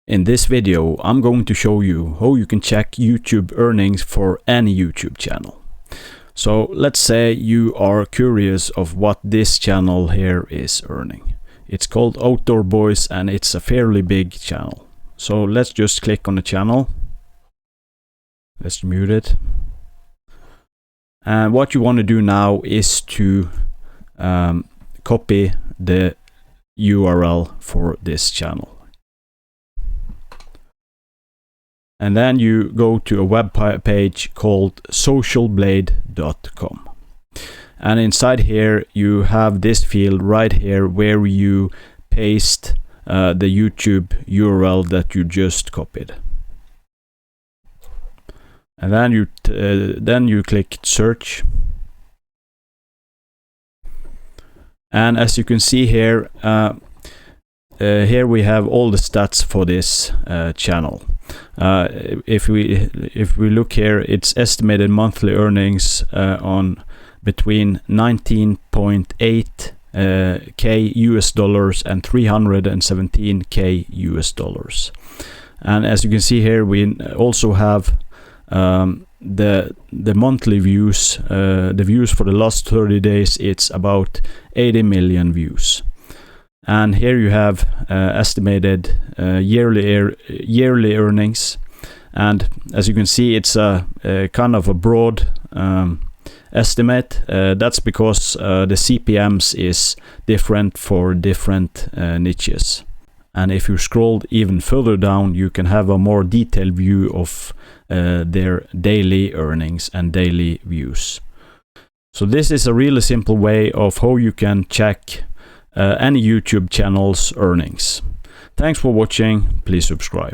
In this video, I'm going to show you how you can check YouTube earnings for any YouTube channel. So let's say you are curious of what this channel here is earning. It's called Outdoor Boys and it's a fairly big channel. So let's just click on the channel. Let's mute it. And what you want to do now is to copy the URL for this channel. And then you go to a web page called socialblade.com. And inside here you have this field right here where you paste the YouTube URL that you just copied. And then you click search. And as you can see here, here we have all the stats for this channel. If we look here, it's estimated monthly earnings on between 19.8 K US dollars and 317 K US dollars. And as you can see here, we also have the monthly views. The views for the last 30 days, it's about 80 million views. And here you have estimated yearly earnings, and as you can see, it's a kind of a broad estimate. That's because the CPMs is different for different niches. And if you scroll even further down, you can have a more detailed view of their daily earnings and daily views. So this is a really simple way of how you can check any YouTube channel's earnings. Thanks for watching. Please subscribe.